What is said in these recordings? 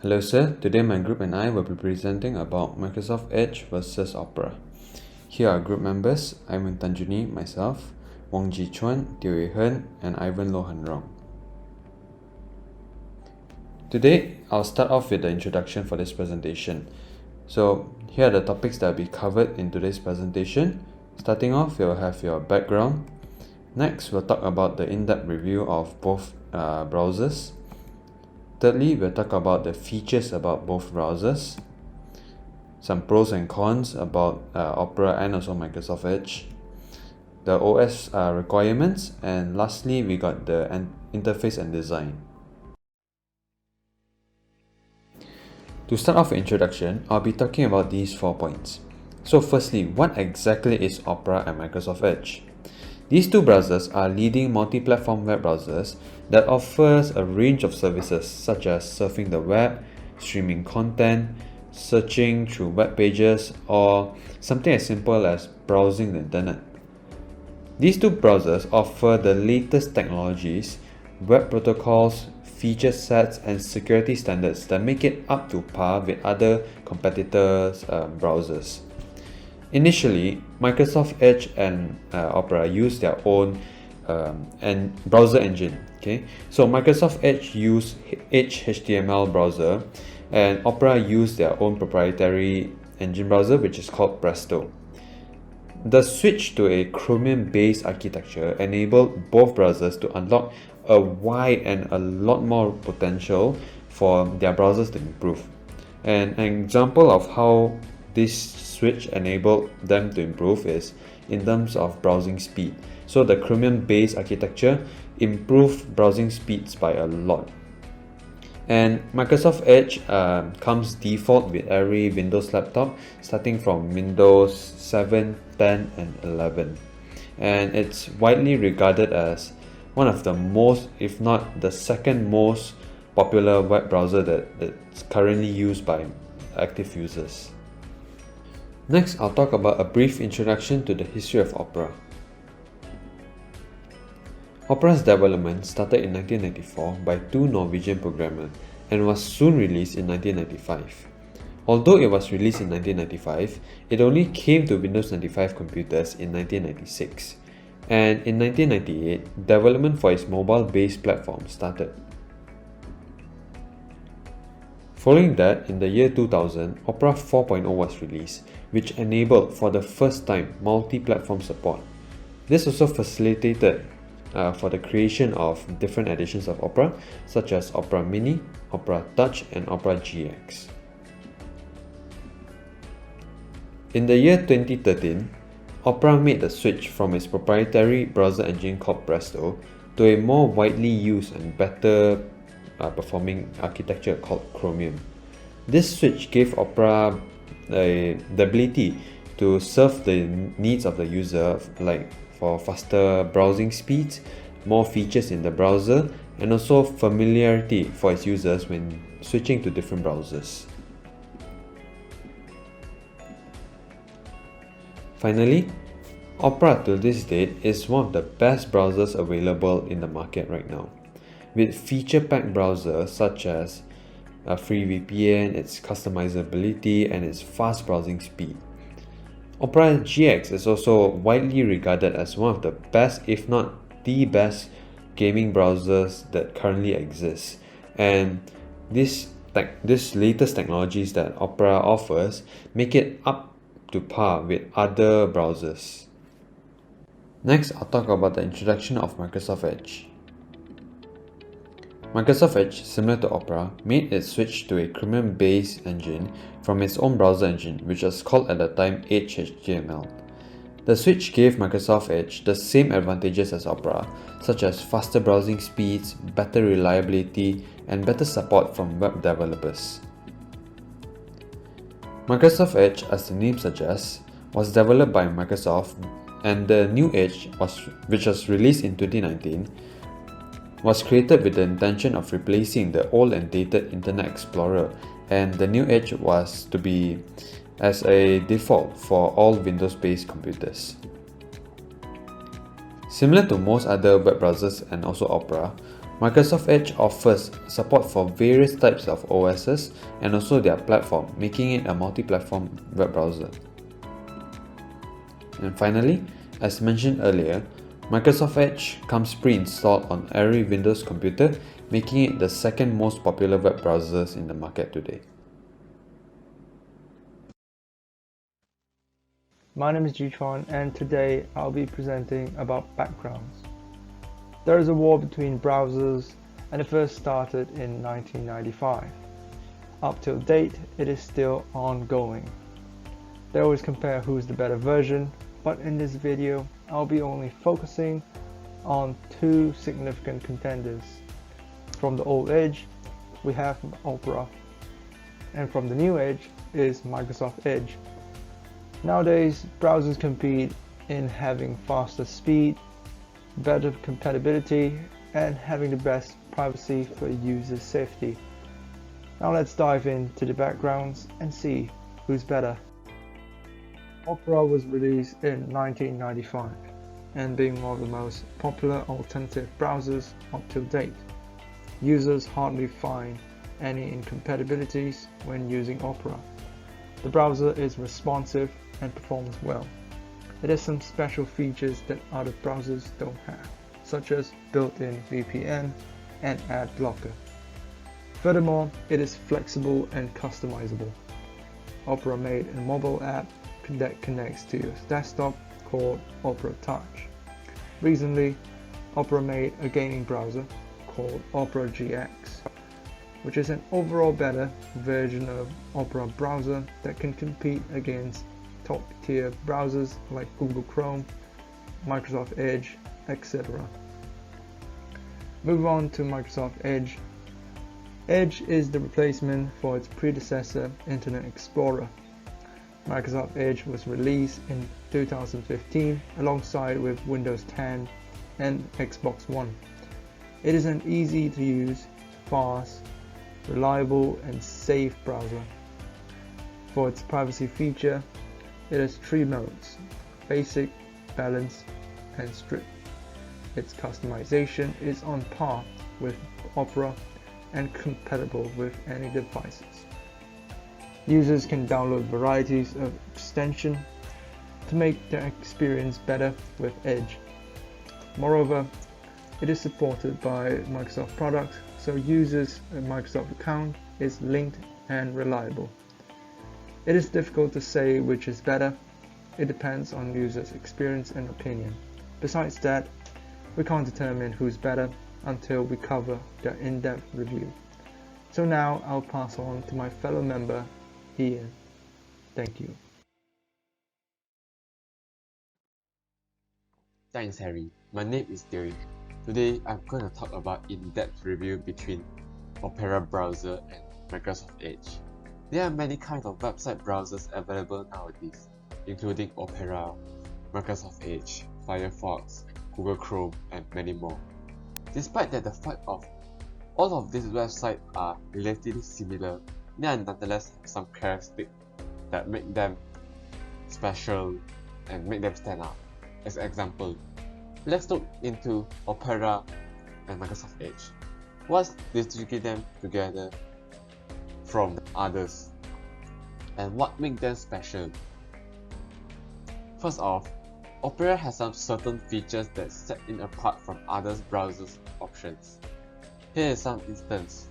Hello sir, today my group and I will be presenting about Microsoft Edge versus Opera. Here are group members, Ivan Tanjuni, myself, Wong Ji Chuan, Teo Wei Hen, and Ivan Lohan Rong. Today, I'll start off with the introduction for this presentation. So, here are the topics that will be covered in today's presentation. Starting off, you'll have your background. Next, we'll talk about the in-depth review of both browsers. Thirdly, we'll talk about the features about both browsers, some pros and cons about Opera and also Microsoft Edge, the OS requirements, and lastly, we got the interface and design. To start off with introduction, I'll be talking about these 4 points. So firstly, what exactly is Opera and Microsoft Edge? These two browsers are leading multi-platform web browsers that offers a range of services such as surfing the web, streaming content, searching through web pages, or something as simple as browsing the internet. These two browsers offer the latest technologies, web protocols, feature sets, and security standards that make it up to par with other competitors' browsers. Initially, Microsoft Edge and Opera use their own browser engine. Okay, so Microsoft Edge use Edge HTML browser, and Opera use their own proprietary engine browser, which is called Presto. The switch to a Chromium-based architecture enabled both browsers to unlock a wide and a lot more potential for their browsers to improve. And an example of how this switch enabled them to improve is in terms of browsing speed. So the Chromium-based architecture improved browsing speeds by a lot. And Microsoft Edge comes default with every Windows laptop starting from Windows 7, 10, and 11. And it's widely regarded as one of the most, if not the second most popular web browser that's currently used by active users. Next, I'll talk about a brief introduction to the history of Opera. Opera's development started in 1994 by two Norwegian programmers and was soon released in 1995. Although it was released in 1995, it only came to Windows 95 computers in 1996, and in 1998, development for its mobile-based platform started. Following that, in the year 2000, Opera 4.0 was released, which enabled for the first time multi-platform support. This also facilitated for the creation of different editions of Opera, such as Opera Mini, Opera Touch, and Opera GX. In the year 2013, Opera made the switch from its proprietary browser engine called Presto to a more widely used and better performing architecture called Chromium. This switch gave Opera the ability to serve the needs of the user, like for faster browsing speeds, more features in the browser, and also familiarity for its users when switching to different browsers. Finally, Opera to this date is one of the best browsers available in the market right now, with feature-packed browsers such as a free VPN, its customizability, and its fast browsing speed. Opera GX is also widely regarded as one of the best, if not the best, gaming browsers that currently exist, and these latest technologies that Opera offers make it up to par with other browsers. Next, I'll talk about the introduction of Microsoft Edge. Microsoft Edge, similar to Opera, made its switch to a Chromium-based engine from its own browser engine, which was called at the time Edge HTML. The switch gave Microsoft Edge the same advantages as Opera, such as faster browsing speeds, better reliability, and better support from web developers. Microsoft Edge, as the name suggests, was developed by Microsoft, and the new Edge, which was released in 2019, was created with the intention of replacing the old and dated Internet Explorer, and the new Edge was to be as a default for all Windows-based computers. Similar to most other web browsers and also Opera, Microsoft Edge offers support for various types of OSs and also their platform, making it a multi-platform web browser. And finally, as mentioned earlier, Microsoft Edge comes pre-installed on every Windows computer, making it the second most popular web browsers in the market today. My name is Jichuan, and today I'll be presenting about backgrounds. There is a war between browsers, and it first started in 1995. Up till date, it is still ongoing. They always compare who's the better version, but in this video, I'll be only focusing on two significant contenders. From the old Edge, we have Opera, and from the new Edge is Microsoft Edge. Nowadays, browsers compete in having faster speed, better compatibility, and having the best privacy for user safety. Now let's dive into the backgrounds and see who's better. Opera was released in 1995 and being one of the most popular alternative browsers up to date. Users hardly find any incompatibilities when using Opera. The browser is responsive and performs well. It has some special features that other browsers don't have, such as built-in VPN and ad blocker. Furthermore, it is flexible and customizable. Opera made a mobile app that connects to your desktop called Opera Touch. Recently, Opera made a gaming browser called Opera GX, which is an overall better version of Opera browser that can compete against top-tier browsers like Google Chrome, Microsoft Edge, etc. Move on to Microsoft Edge. Edge is the replacement for its predecessor, Internet Explorer. Microsoft Edge was released in 2015 alongside with Windows 10 and Xbox One. It is an easy-to-use, fast, reliable, and safe browser. For its privacy feature, it has three modes: basic, balanced, and strict. Its customization is on par with Opera and compatible with any devices. Users can download varieties of extensions to make their experience better with Edge. Moreover, it is supported by Microsoft products, so users' Microsoft account is linked and reliable. It is difficult to say which is better. It depends on users' experience and opinion. Besides that, we can't determine who's better until we cover their in-depth review. So now I'll pass on to my fellow member, Ian. Thank you. Thanks, Harry. My name is Derek. Today, I'm going to talk about in-depth review between Opera browser and Microsoft Edge. There are many kinds of website browsers available nowadays, including Opera, Microsoft Edge, Firefox, Google Chrome, and many more. Despite that the fact of all of these websites are relatively similar, they are nonetheless have some characteristics that make them special and make them stand out. As an example, let's look into Opera and Microsoft Edge. What distinguishes them together from others, and what makes them special? First off, Opera has some certain features that set it apart from other browsers options. Here is some instance.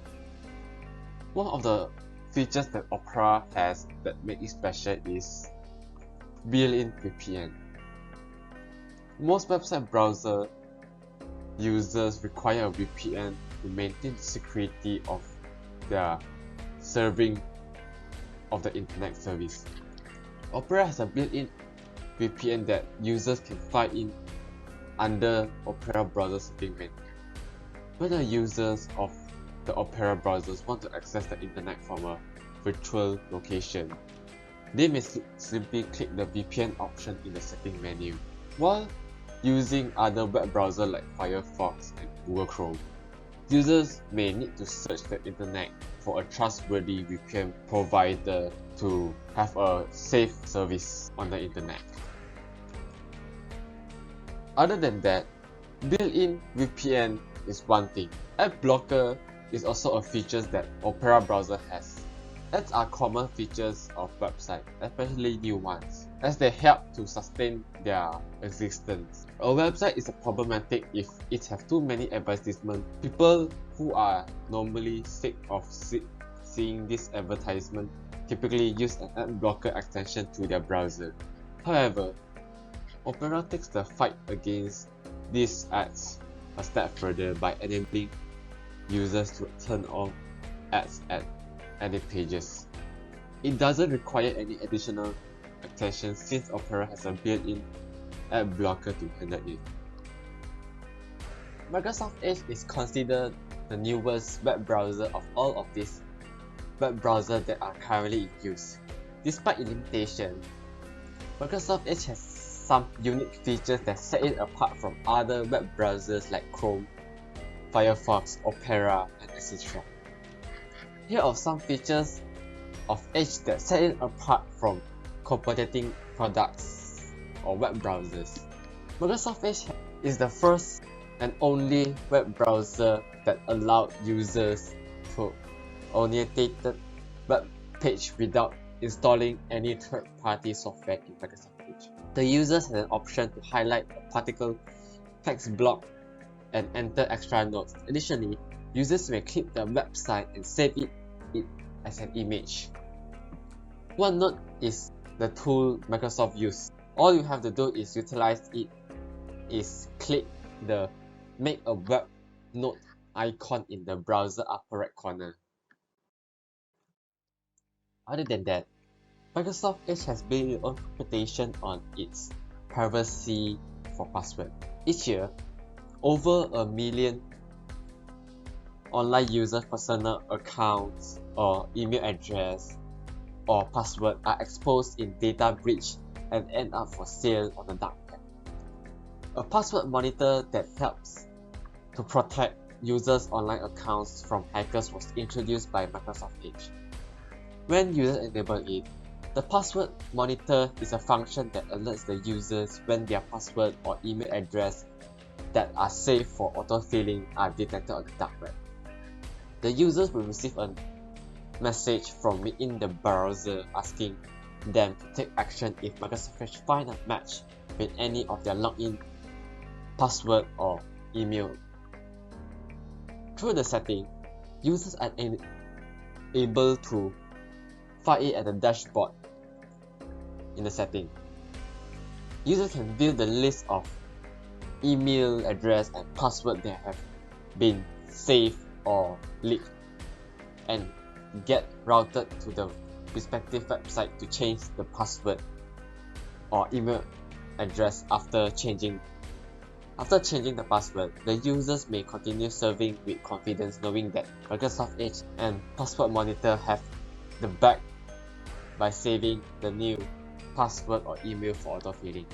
One of the features that Opera has that make it special is built-in VPN. Most website browser users require a VPN to maintain the security of their serving of the internet service. Opera has a built-in VPN that users can find in under Opera browser setting menu. When the users of the Opera browsers want to access the internet from a virtual location, they may simply click the VPN option in the setting menu, while using other web browsers like Firefox and Google Chrome. Users may need to search the internet for a trustworthy VPN provider to have a safe service on the internet. Other than that, built-in VPN is one thing. Ad blocker is also a feature that Opera browser has. Ads are common features of websites, especially new ones, as they help to sustain their existence. A website is problematic if it has too many advertisements. People who are normally sick of seeing this advertisement typically use an ad blocker extension to their browser. However, Opera takes the fight against these ads a step further by enabling users to turn off ads at edit pages. It doesn't require any additional extensions since Opera has a built-in ad blocker to handle it. Microsoft Edge is considered the newest web browser of all of these web browsers that are currently in use. Despite its limitations, Microsoft Edge has some unique features that set it apart from other web browsers like Chrome, Firefox, Opera, and etc. Here are some features of Edge that set it apart from competing products or web browsers. Microsoft Edge is the first and only web browser that allowed users to orientate the web page without installing any third-party software in Microsoft Edge. The users have an option to highlight a particular text block and enter extra notes. Additionally, users may click the website and save it as an image. OneNote is the tool Microsoft uses. All you have to do is utilize it is click the make a web note icon in the browser upper right corner. Other than that, Microsoft Edge has built its own reputation on its privacy for password. Each year, over 1 million online users' personal accounts or email address or password are exposed in data breach and end up for sale on the dark web. A password monitor that helps to protect users' online accounts from hackers was introduced by Microsoft Edge. When users enable it, the password monitor is a function that alerts the users when their password or email address that are safe for autofilling are detected on the dark web. The users will receive a message from within the browser asking them to take action if Microsoft Edge find a match with any of their login password or email. Through the setting, users are able to find it at the dashboard in the setting. Users can view the list of email address and password that have been saved or leaked and get routed to the respective website to change the password or email address after changing the password. The users may continue serving with confidence knowing that Microsoft Edge and Password Monitor have the back by saving the new password or email for autofilling.